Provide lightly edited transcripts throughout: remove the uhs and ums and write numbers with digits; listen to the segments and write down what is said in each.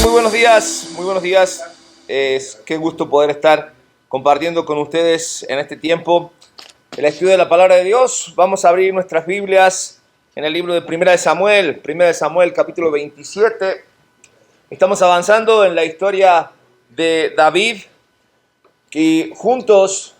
Muy buenos días, muy buenos días. Qué gusto poder estar compartiendo con ustedes en este tiempo el estudio de la palabra de Dios. Vamos a abrir nuestras Biblias en el libro de Primera de Samuel, capítulo 27. Estamos avanzando en la historia de David y juntos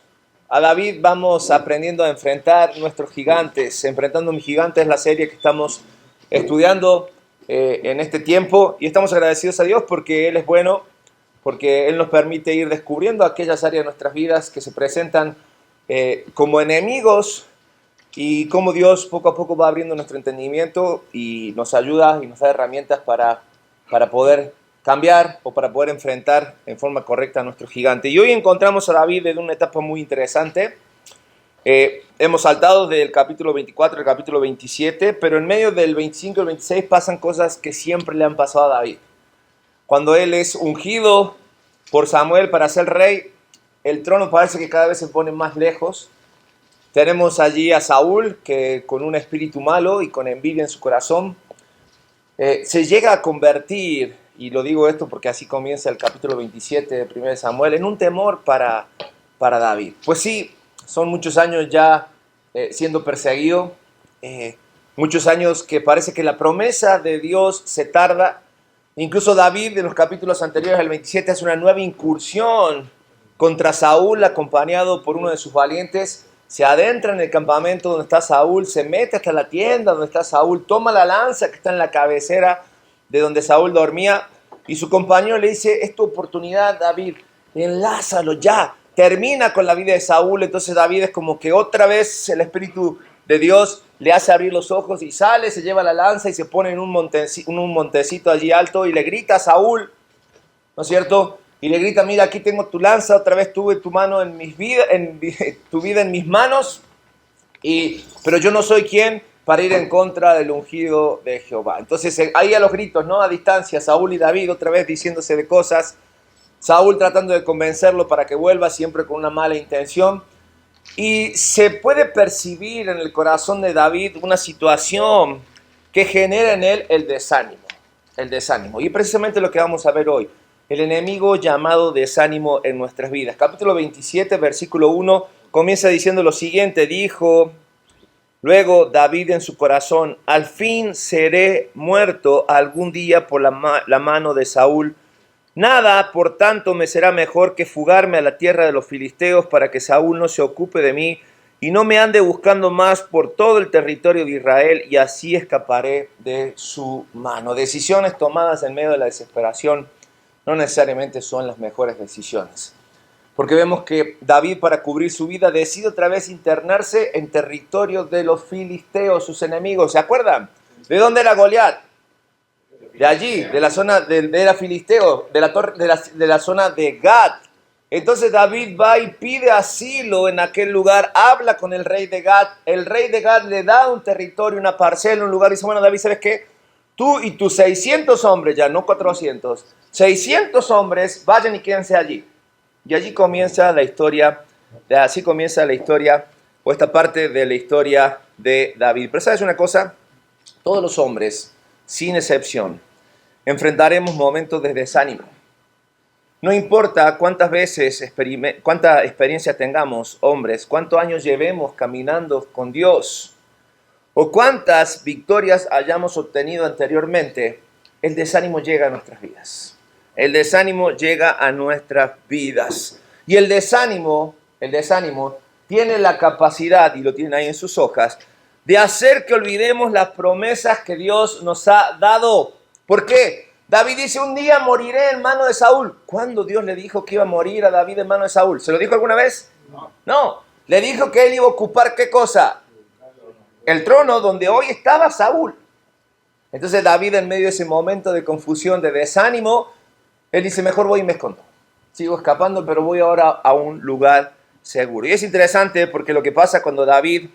a David vamos aprendiendo a enfrentar nuestros gigantes. Enfrentando mis gigantes es la serie que estamos estudiando en este tiempo, y estamos agradecidos a Dios porque Él es bueno, porque Él nos permite ir descubriendo aquellas áreas de nuestras vidas que se presentan como enemigos, y cómo Dios poco a poco va abriendo nuestro entendimiento y nos ayuda y nos da herramientas para poder cambiar o para poder enfrentar en forma correcta a nuestro gigante. Y hoy encontramos a David en una etapa muy interesante. Hemos saltado del capítulo 24 al capítulo 27, pero en medio del 25 y el 26 pasan cosas que siempre le han pasado a David. Cuando él es ungido por Samuel para ser rey, el trono parece que cada vez se pone más lejos. Tenemos allí a Saúl, que con un espíritu malo y con envidia en su corazón, se llega a convertir, y lo digo esto porque así comienza el capítulo 27 de 1 Samuel, en un temor para David. Pues sí, son muchos años ya siendo perseguido, muchos años que parece que la promesa de Dios se tarda. Incluso David, en los capítulos anteriores al 27, hace una nueva incursión contra Saúl, acompañado por uno de sus valientes. Se adentra en el campamento donde está Saúl, se mete hasta la tienda donde está Saúl, toma la lanza que está en la cabecera de donde Saúl dormía, y su compañero le dice: es tu oportunidad, David, enlázalo ya, termina con la vida de Saúl. Entonces David es como que otra vez el Espíritu de Dios le hace abrir los ojos y sale, se lleva la lanza y se pone en un montecito allí alto y le grita a Saúl, ¿no es cierto? Y le grita: mira, aquí tengo tu lanza, otra vez tuve tu mano tu vida en mis manos, pero yo no soy quien para ir en contra del ungido de Jehová. Entonces ahí a los gritos, ¿no? A distancia, Saúl y David otra vez diciéndose de cosas. Saúl tratando de convencerlo para que vuelva, siempre con una mala intención. Y se puede percibir en el corazón de David una situación que genera en él el desánimo. El desánimo. Y precisamente lo que vamos a ver hoy. El enemigo llamado desánimo en nuestras vidas. Capítulo 27, versículo 1, comienza diciendo lo siguiente: dijo luego David en su corazón: al fin seré muerto algún día por la mano de Saúl. Nada, por tanto, me será mejor que fugarme a la tierra de los filisteos para que Saúl no se ocupe de mí y no me ande buscando más por todo el territorio de Israel, y así escaparé de su mano. Decisiones tomadas en medio de la desesperación no necesariamente son las mejores decisiones. Porque vemos que David, para cubrir su vida, decide otra vez internarse en territorio de los filisteos, sus enemigos. ¿Se acuerdan? ¿De dónde era Goliat? De allí, de la zona era filisteo, de la zona de Gad. Entonces David va y pide asilo en aquel lugar, habla con el rey de Gad. El rey de Gad le da un territorio, una parcela, un lugar, y dice: bueno, David, ¿sabes qué? Tú y tus 600 hombres, ya no 400, 600 hombres, vayan y quédense allí. Y allí comienza la historia, así comienza la historia, o esta parte de la historia de David. Pero ¿sabes una cosa? Todos los hombres, sin excepción, enfrentaremos momentos de desánimo. No importa cuántas veces, cuánta experiencia tengamos, hombres, cuántos años llevemos caminando con Dios, o cuántas victorias hayamos obtenido anteriormente, el desánimo llega a nuestras vidas. El desánimo llega a nuestras vidas. Y el desánimo tiene la capacidad, y lo tienen ahí en sus hojas, de hacer que olvidemos las promesas que Dios nos ha dado. ¿Por qué? David dice: un día moriré en mano de Saúl. ¿Cuándo Dios le dijo que iba a morir a David en mano de Saúl? ¿Se lo dijo alguna vez? No. Le dijo que él iba a ocupar ¿qué cosa? El trono donde hoy estaba Saúl. Entonces David, en medio de ese momento de confusión, de desánimo, él dice: mejor voy y me escondo. Sigo escapando, pero voy ahora a un lugar seguro. Y es interesante porque lo que pasa cuando David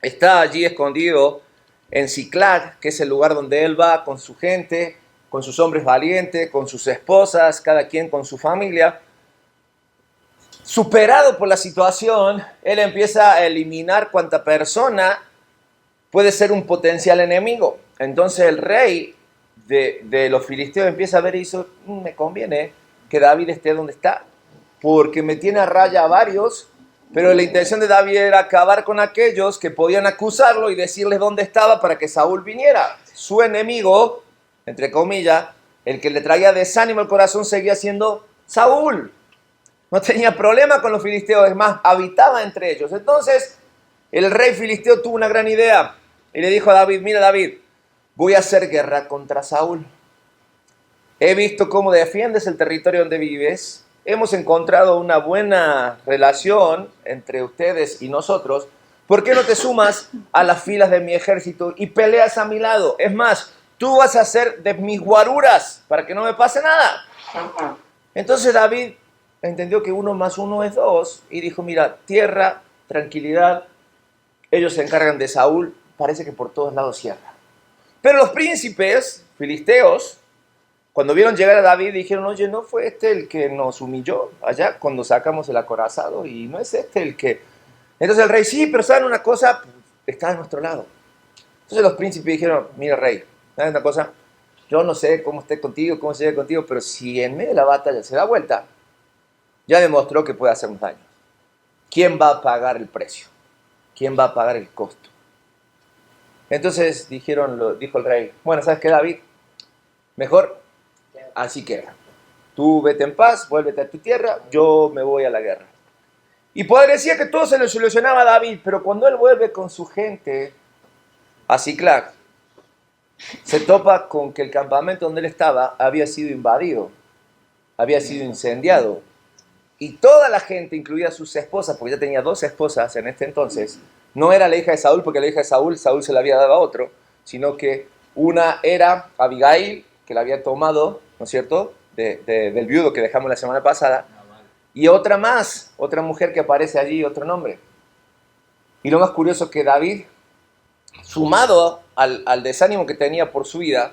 está allí escondido en Siclag, que es el lugar donde él va con su gente, con sus hombres valientes, con sus esposas, cada quien con su familia. Superado por la situación, él empieza a eliminar cuanta persona puede ser un potencial enemigo. Entonces el rey de los filisteos empieza a ver y dice, me conviene que David esté donde está, porque me tiene a raya a varios, pero la intención de David era acabar con aquellos que podían acusarlo y decirles dónde estaba para que Saúl viniera. Su enemigo, entre comillas, el que le traía desánimo al corazón seguía siendo Saúl. No tenía problema con los filisteos, es más, habitaba entre ellos. Entonces, el rey filisteo tuvo una gran idea y le dijo a David, mira David, voy a hacer guerra contra Saúl. He visto cómo defiendes el territorio donde vives. Hemos encontrado una buena relación entre ustedes y nosotros. ¿Por qué no te sumas a las filas de mi ejército y peleas a mi lado? Es más, tú vas a ser de mis guaruras para que no me pase nada. Entonces David entendió que 1 más 1 es 2 y dijo, mira, tierra, tranquilidad, ellos se encargan de Saúl, parece que por todos lados cierra. Pero los príncipes filisteos, cuando vieron llegar a David, dijeron, oye, ¿no fue este el que nos humilló allá cuando sacamos el acorazado? Y no es este el que... Entonces el rey, sí, pero ¿saben una cosa? Está a nuestro lado. Entonces los príncipes dijeron, mira rey, ¿sabes una cosa? Yo no sé cómo esté contigo, cómo se ve contigo, pero si en medio de la batalla se da vuelta, ya demostró que puede hacernos daño. ¿Quién va a pagar el precio? ¿Quién va a pagar el costo? Entonces dijo el rey, bueno, ¿sabes qué, David? Mejor así queda. Tú vete en paz, vuélvete a tu tierra, yo me voy a la guerra. Y parecía que todo se le solucionaba a David, pero cuando él vuelve con su gente a Siclag, se topa con que el campamento donde él estaba había sido invadido, había sido incendiado. Y toda la gente, incluida sus esposas, porque ya tenía 2 esposas en este entonces, no era la hija de Saúl, porque la hija de Saúl se la había dado a otro, sino que una era Abigail, que la había tomado, ¿no es cierto?, del viudo que dejamos la semana pasada, y otra más, otra mujer que aparece allí, otro nombre. Y lo más curioso es que David, sumado al desánimo que tenía por su vida,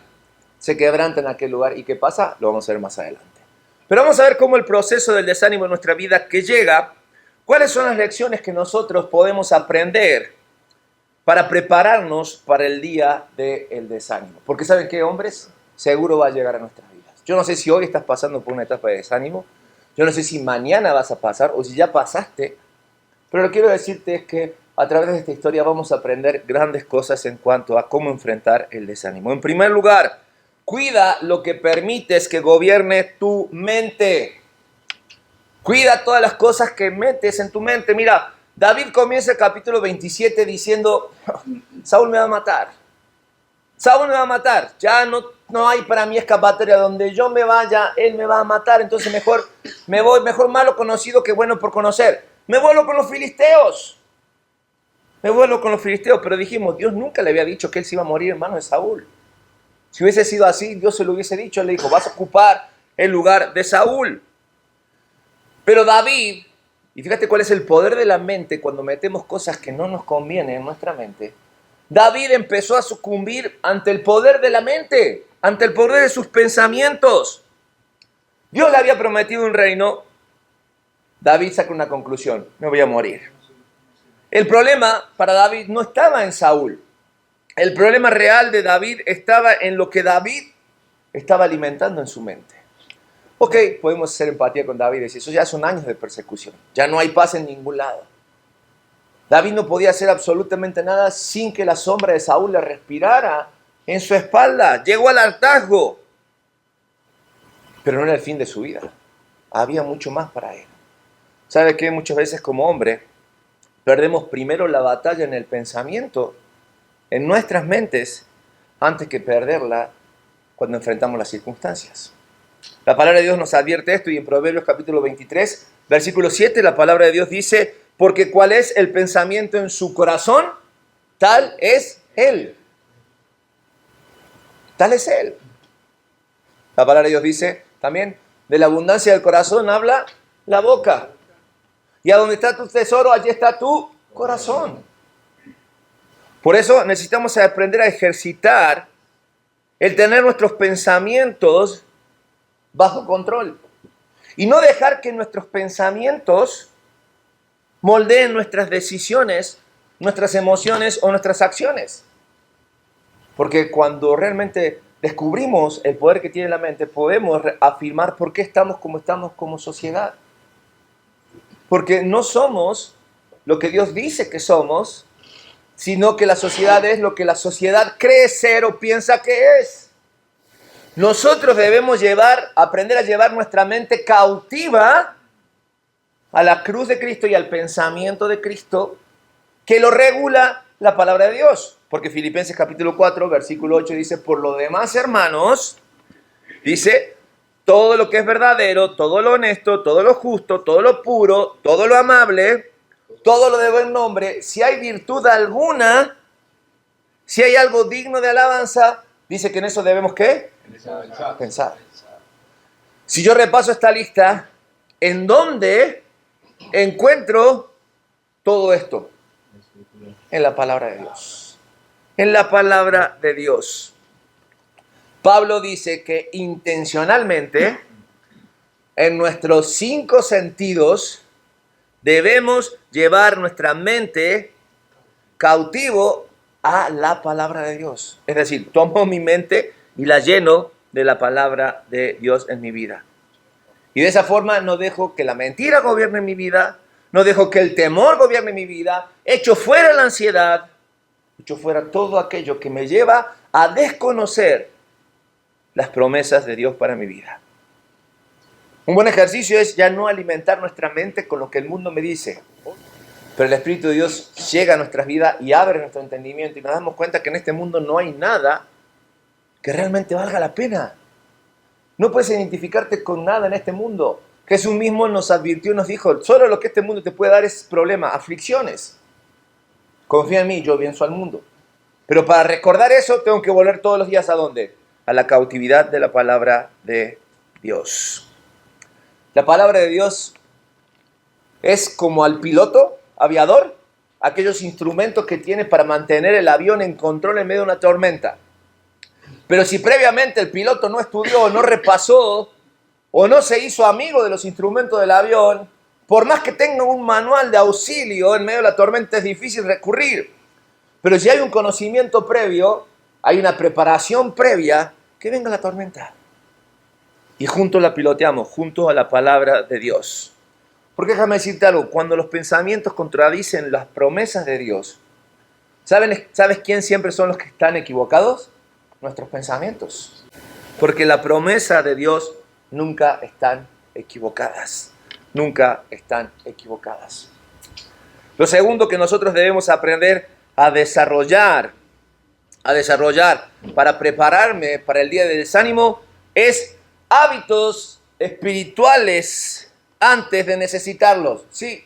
se quebranta en aquel lugar. ¿Y qué pasa? Lo vamos a ver más adelante. Pero vamos a ver cómo el proceso del desánimo en nuestra vida que llega, cuáles son las lecciones que nosotros podemos aprender para prepararnos para el día del desánimo. Porque ¿saben qué, hombres? Seguro va a llegar a nuestras vidas. Yo no sé si hoy estás pasando por una etapa de desánimo, yo no sé si mañana vas a pasar o si ya pasaste, pero lo que quiero decirte es que a través de esta historia vamos a aprender grandes cosas en cuanto a cómo enfrentar el desánimo. En primer lugar, cuida lo que permites que gobierne tu mente. Cuida todas las cosas que metes en tu mente. Mira, David comienza el capítulo 27 diciendo, Saúl me va a matar. Saúl me va a matar. Ya no hay para mí escapatoria. Donde yo me vaya, él me va a matar. Entonces mejor me voy, mejor malo conocido que bueno por conocer. Me vuelvo con los filisteos. Pero dijimos, Dios nunca le había dicho que él se iba a morir en manos de Saúl. Si hubiese sido así, Dios se lo hubiese dicho. Él le dijo, vas a ocupar el lugar de Saúl. Pero David, y fíjate cuál es el poder de la mente cuando metemos cosas que no nos convienen en nuestra mente. David empezó a sucumbir ante el poder de la mente, ante el poder de sus pensamientos. Dios le había prometido un reino. David saca una conclusión, me voy a morir. El problema para David no estaba en Saúl. El problema real de David estaba en lo que David estaba alimentando en su mente. Ok, podemos hacer empatía con David y decir, eso ya son años de persecución. Ya no hay paz en ningún lado. David no podía hacer absolutamente nada sin que la sombra de Saúl le respirara en su espalda. Llegó al hartazgo. Pero no era el fin de su vida. Había mucho más para él. ¿Sabe qué? Muchas veces como hombre perdemos primero la batalla en el pensamiento, en nuestras mentes, antes que perderla cuando enfrentamos las circunstancias. La palabra de Dios nos advierte esto y en Proverbios capítulo 23, versículo 7, la palabra de Dios dice, porque cuál es el pensamiento en su corazón, tal es él. Tal es él. La palabra de Dios dice también, de la abundancia del corazón habla la boca. Y a donde está tu tesoro, allí está tu corazón. Por eso necesitamos aprender a ejercitar el tener nuestros pensamientos bajo control. Y no dejar que nuestros pensamientos moldeen nuestras decisiones, nuestras emociones o nuestras acciones. Porque cuando realmente descubrimos el poder que tiene la mente, podemos afirmar por qué estamos como sociedad. Porque no somos lo que Dios dice que somos, sino que la sociedad es lo que la sociedad cree ser o piensa que es. Nosotros debemos aprender a llevar nuestra mente cautiva a la cruz de Cristo y al pensamiento de Cristo, que lo regula la palabra de Dios. Porque Filipenses capítulo 4, versículo 8 dice, por lo demás, hermanos, dice, todo lo que es verdadero, todo lo honesto, todo lo justo, todo lo puro, todo lo amable, todo lo de buen nombre, si hay virtud alguna, si hay algo digno de alabanza, dice que en eso debemos, ¿qué? Pensar. Si yo repaso esta lista, ¿en dónde encuentro todo esto? En la palabra de Dios. En la palabra de Dios. Pablo dice que intencionalmente, en nuestros 5 sentidos, debemos llevar nuestra mente cautivo a la palabra de Dios. Es decir, tomo mi mente y la lleno de la palabra de Dios en mi vida. Y de esa forma no dejo que la mentira gobierne mi vida, no dejo que el temor gobierne mi vida, echo fuera la ansiedad, echo fuera todo aquello que me lleva a desconocer las promesas de Dios para mi vida. Un buen ejercicio es ya no alimentar nuestra mente con lo que el mundo me dice, pero el Espíritu de Dios llega a nuestras vidas y abre nuestro entendimiento y nos damos cuenta que en este mundo no hay nada que realmente valga la pena. No puedes identificarte con nada en este mundo. Jesús mismo nos advirtió y nos dijo, solo lo que este mundo te puede dar es problemas, aflicciones. Confía en mí, yo venzo al mundo. Pero para recordar eso tengo que volver todos los días ¿a dónde? A la cautividad de la palabra de Dios. La palabra de Dios es como al piloto, aviador, aquellos instrumentos que tiene para mantener el avión en control en medio de una tormenta. Pero si previamente el piloto no estudió, no repasó o no se hizo amigo de los instrumentos del avión, por más que tenga un manual de auxilio en medio de la tormenta es difícil recurrir. Pero si hay un conocimiento previo, hay una preparación previa, que venga la tormenta. Y juntos la piloteamos, juntos a la palabra de Dios. Porque déjame decirte algo, cuando los pensamientos contradicen las promesas de Dios, ¿sabes quién siempre son los que están equivocados? Nuestros pensamientos. Porque la promesa de Dios nunca están equivocadas. Nunca están equivocadas. Lo segundo que nosotros debemos aprender a desarrollar para prepararme para el día del desánimo es hábitos espirituales antes de necesitarlos. Sí.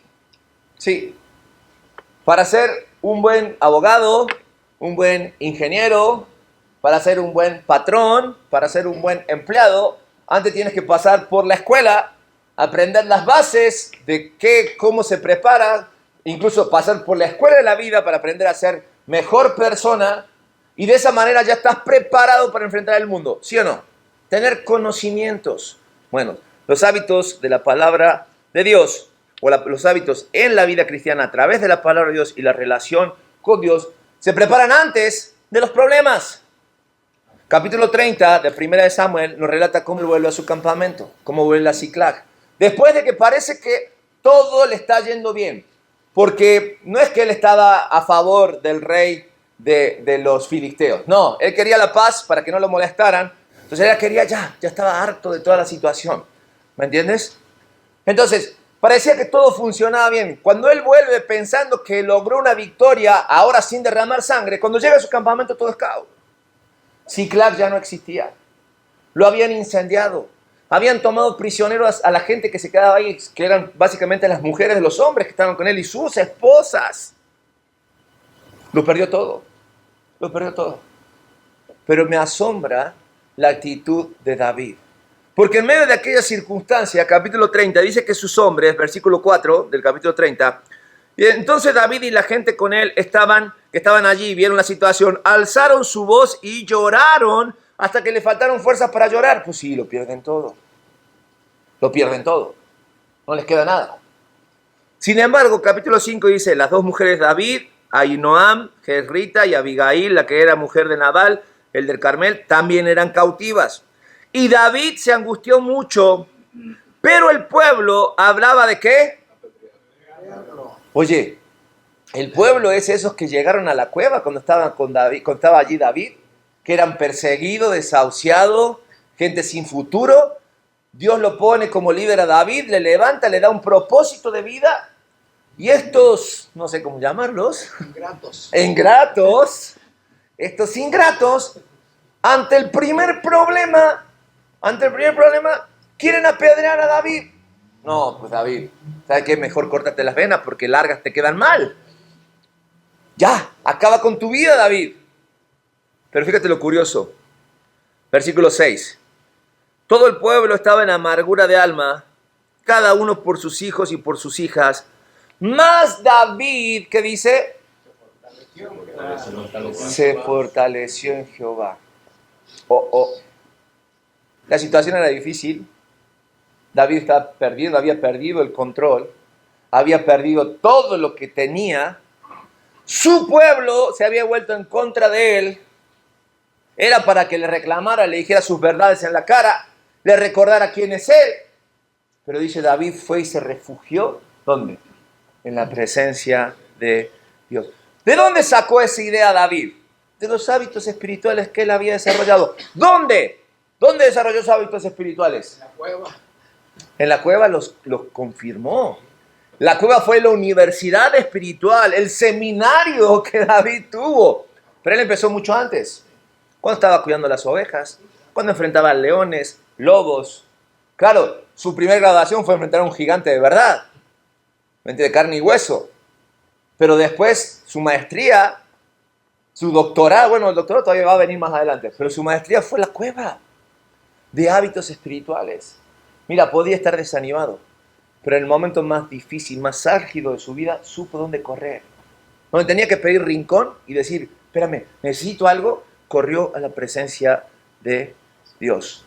Para ser un buen abogado, un buen ingeniero, para ser un buen patrón, para ser un buen empleado, antes tienes que pasar por la escuela, aprender las bases de cómo se prepara, incluso pasar por la escuela de la vida para aprender a ser mejor persona, y de esa manera ya estás preparado para enfrentar el mundo, ¿sí o no? Tener conocimientos. Bueno, los hábitos de la palabra de Dios, o los hábitos en la vida cristiana a través de la palabra de Dios y la relación con Dios, se preparan antes de los problemas. Capítulo 30 de 1 de Samuel nos relata cómo él vuelve a su campamento, cómo vuelve a Siclag. Después de que parece que todo le está yendo bien, porque no es que él estaba a favor del rey de los filisteos, no, él quería la paz para que no lo molestaran, entonces él quería ya estaba harto de toda la situación, ¿me entiendes? Entonces, parecía que todo funcionaba bien. Cuando él vuelve pensando que logró una victoria, ahora sin derramar sangre, cuando llega a su campamento todo es caos. Siclag ya no existía. Lo habían incendiado. Habían tomado prisioneros a la gente que se quedaba ahí, que eran básicamente las mujeres de los hombres que estaban con él y sus esposas. Lo perdió todo. Lo perdió todo. Pero me asombra la actitud de David. Porque en medio de aquella circunstancia, capítulo 30, dice que sus hombres, versículo 4 del capítulo 30, y entonces David y la gente con él que estaban allí, vieron la situación, alzaron su voz y lloraron hasta que le faltaron fuerzas para llorar. Pues sí, lo pierden todo. Lo pierden todo. No les queda nada. Sin embargo, capítulo 5 dice, las dos mujeres de David, Ahinoam, Jezrita y Abigail, la que era mujer de Nabal, el del Carmel, también eran cautivas. Y David se angustió mucho, pero el pueblo hablaba ¿de qué? Oye, el pueblo es esos que llegaron a la cueva cuando estaban con David, cuando estaba allí David, que eran perseguidos, desahuciados, gente sin futuro. Dios lo pone como líder a David, le levanta, le da un propósito de vida. Y estos, no sé cómo llamarlos, ingratos, estos ingratos, ante el primer problema, quieren apedrear a David. No, pues David, ¿sabes qué? Mejor córtate las venas porque largas te quedan mal. Ya, acaba con tu vida, David. Pero fíjate lo curioso. Versículo 6. Todo el pueblo estaba en amargura de alma, cada uno por sus hijos y por sus hijas. Mas David, ¿qué dice? Se fortaleció en Jehová. La situación era difícil. David estaba perdido, había perdido el control, había perdido todo lo que tenía. Su pueblo se había vuelto en contra de él. Era para que le reclamara, le dijera sus verdades en la cara, le recordara quién es él. Pero dice, David fue y se refugió, ¿dónde? En la presencia de Dios. ¿De dónde sacó esa idea David? De los hábitos espirituales que él había desarrollado. ¿Dónde? ¿Dónde desarrolló esos hábitos espirituales? En la cueva. En la cueva los confirmó. La cueva fue la universidad espiritual, el seminario que David tuvo. Pero él empezó mucho antes. Cuando estaba cuidando las ovejas, cuando enfrentaba a leones, lobos. Claro, su primera graduación fue enfrentar a un gigante de verdad, de carne y hueso. Pero después su maestría, su doctorado, bueno, el doctorado todavía va a venir más adelante, pero su maestría fue la cueva de hábitos espirituales. Mira, podía estar desanimado, pero en el momento más difícil, más álgido de su vida, supo dónde correr. Donde tenía que pedir rincón y decir, espérame, necesito algo, corrió a la presencia de Dios.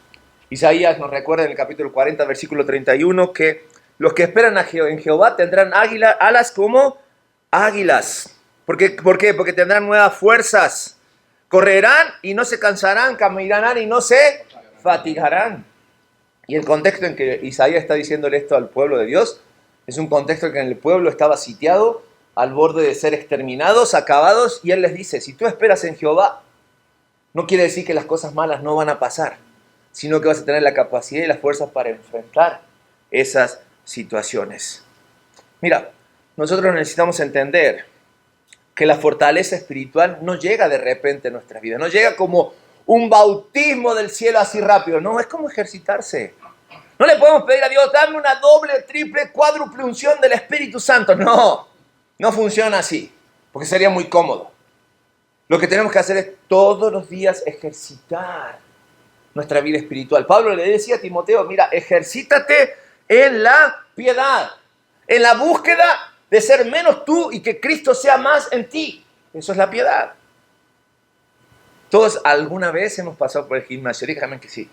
Isaías nos recuerda en el capítulo 40, versículo 31, que los que esperan en Jehová tendrán alas como águilas. ¿Por qué? Porque tendrán nuevas fuerzas. Correrán y no se cansarán, caminarán y no se fatigarán. Y el contexto en que Isaías está diciéndole esto al pueblo de Dios es un contexto en que el pueblo estaba sitiado, al borde de ser exterminados, acabados, y él les dice, si tú esperas en Jehová, no quiere decir que las cosas malas no van a pasar, sino que vas a tener la capacidad y las fuerzas para enfrentar esas situaciones. Mira, nosotros necesitamos entender que la fortaleza espiritual no llega de repente en nuestras vidas, no llega como un bautismo del cielo así rápido, no, es como ejercitarse. No le podemos pedir a Dios, dame una doble, triple, cuádruple unción del Espíritu Santo, no funciona así, porque sería muy cómodo. Lo que tenemos que hacer es todos los días ejercitar nuestra vida espiritual. Pablo le decía a Timoteo, mira, ejercítate en la piedad, en la búsqueda de ser menos tú y que Cristo sea más en ti. Eso es la piedad. Todos alguna vez hemos pasado por el gimnasio, dígame que sí.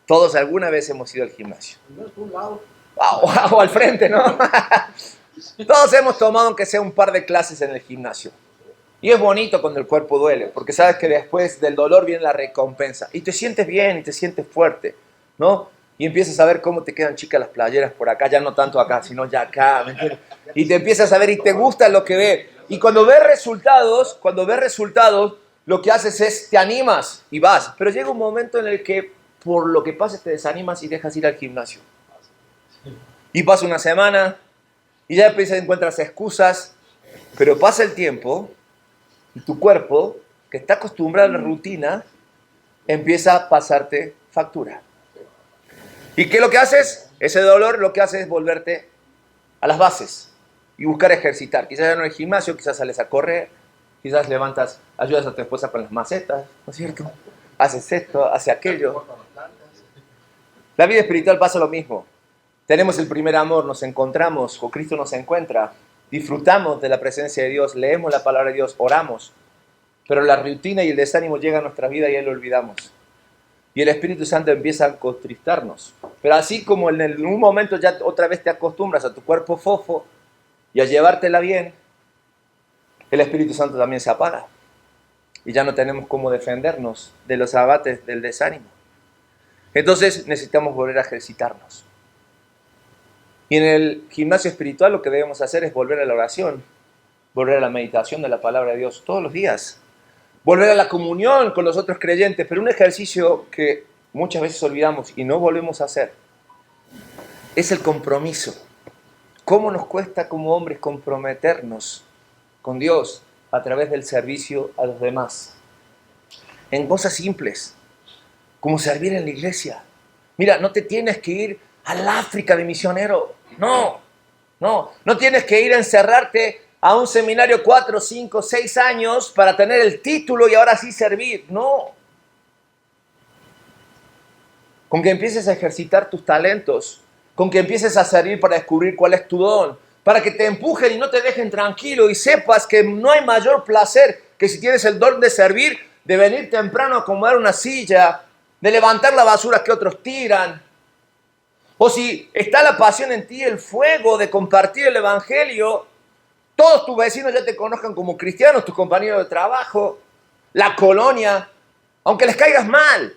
Todos alguna vez hemos ido al gimnasio. No es por un lado. O al frente, ¿no? Todos hemos tomado aunque sea un par de clases en el gimnasio. Y es bonito cuando el cuerpo duele, porque sabes que después del dolor viene la recompensa. Y te sientes bien, y te sientes fuerte, ¿no? Y empiezas a ver cómo te quedan chicas las playeras por acá, ya no tanto acá, sino ya acá, ¿me entiendes? Y te empiezas a ver y te gusta lo que ves. Y cuando ves resultados, lo que haces es, te animas y vas. Pero llega un momento en el que, por lo que pasa, te desanimas y dejas ir al gimnasio. Y pasa una semana, y ya encuentras excusas, pero pasa el tiempo, y tu cuerpo, que está acostumbrado a la rutina, empieza a pasarte factura. ¿Y qué es lo que haces? Ese dolor lo que hace es volverte a las bases y buscar ejercitar. Quizás ya no en el gimnasio, quizás sales a correr, quizás ayudas a tu esposa con las macetas, ¿no es cierto? Haces esto, haces aquello. La vida espiritual pasa lo mismo. Tenemos el primer amor, nos encontramos, o Cristo nos encuentra, disfrutamos de la presencia de Dios, leemos la palabra de Dios, oramos, pero la rutina y el desánimo llegan a nuestra vida y ya lo olvidamos. Y el Espíritu Santo empieza a contristarnos. Pero así como en un momento ya otra vez te acostumbras a tu cuerpo fofo y a llevártela bien, el Espíritu Santo también se apaga. y ya no tenemos cómo defendernos de los abates del desánimo. Entonces necesitamos volver a ejercitarnos. Y en el gimnasio espiritual lo que debemos hacer es volver a la oración, volver a la meditación de la palabra de Dios todos los días, volver a la comunión con los otros creyentes, pero un ejercicio que muchas veces olvidamos y no volvemos a hacer es el compromiso. ¿Cómo nos cuesta como hombres comprometernos con Dios a través del servicio a los demás? En cosas simples, como servir en la iglesia. Mira, no te tienes que ir al África de misionero. No tienes que ir a encerrarte a un seminario 4, 5, 6 años para tener el título y ahora sí servir. No. Con que empieces a ejercitar tus talentos, con que empieces a servir para descubrir cuál es tu don, para que te empujen y no te dejen tranquilo y sepas que no hay mayor placer que si tienes el don de servir, de venir temprano a acomodar una silla, de levantar la basura que otros tiran. O si está la pasión en ti, el fuego de compartir el evangelio, todos tus vecinos ya te conozcan como cristianos, tus compañeros de trabajo, la colonia, aunque les caigas mal,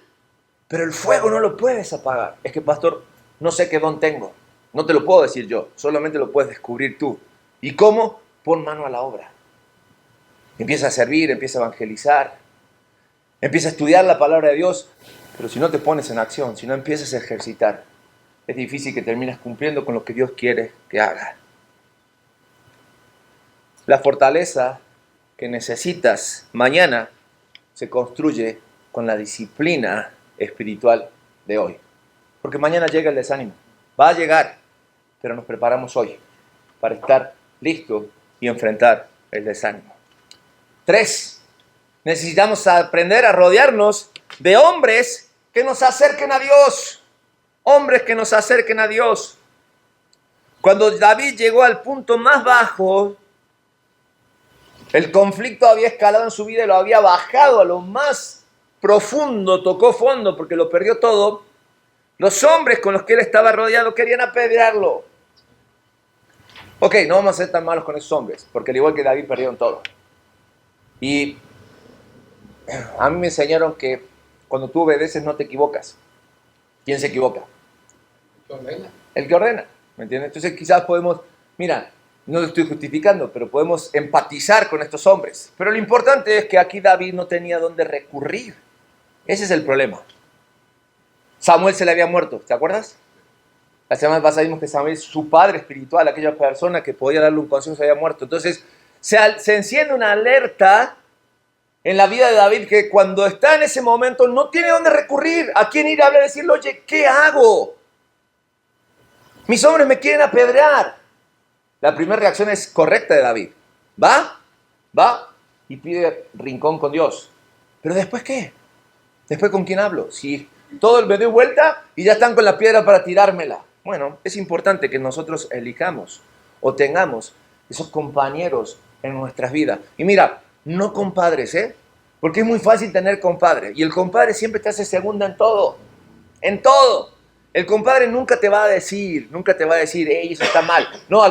pero el fuego no lo puedes apagar. Es que, pastor, no sé qué don tengo, no te lo puedo decir yo, solamente lo puedes descubrir tú. ¿Y cómo? Pon mano a la obra. Empieza a servir, empieza a evangelizar, empieza a estudiar la palabra de Dios, pero si no te pones en acción, si no empiezas a ejercitar, es difícil que termines cumpliendo con lo que Dios quiere que haga. La fortaleza que necesitas mañana se construye con la disciplina espiritual de hoy. Porque mañana llega el desánimo. Va a llegar, pero nos preparamos hoy para estar listos y enfrentar el desánimo. 3. Necesitamos aprender a rodearnos de hombres que nos acerquen a Dios. Hombres que nos acerquen a Dios. Cuando David llegó al punto más bajo, el conflicto había escalado en su vida y lo había bajado a lo más profundo, tocó fondo porque lo perdió todo. Los hombres con los que él estaba rodeado querían apedrearlo. Ok, no vamos a ser tan malos con esos hombres, porque al igual que David perdieron todo. Y a mí me enseñaron que cuando tú obedeces no te equivocas. ¿Quién se equivoca? El que ordena, ¿me entiendes? Entonces quizás podemos, mira, no lo estoy justificando, pero podemos empatizar con estos hombres. Pero lo importante es que aquí David no tenía dónde recurrir. Ese es el problema. Samuel se le había muerto, ¿te acuerdas? La semana pasada vimos que Samuel, su padre espiritual, aquella persona que podía darle un consejo, se había muerto. Entonces se enciende una alerta en la vida de David que cuando está en ese momento no tiene dónde recurrir. ¿A quién ir a hablar y decirle, oye, ¿qué hago? Mis hombres me quieren apedrear. La primera reacción es correcta de David. Va y pide rincón con Dios. ¿Pero después qué? ¿Después con quién hablo? Si todo me doy vuelta y ya están con la piedra para tirármela. Bueno, es importante que nosotros elijamos o tengamos esos compañeros en nuestras vidas. Y mira, no compadres, porque es muy fácil tener compadre. Y el compadre siempre te hace segunda en todo. En todo. El compadre nunca te va a decir, hey, eso está mal. No,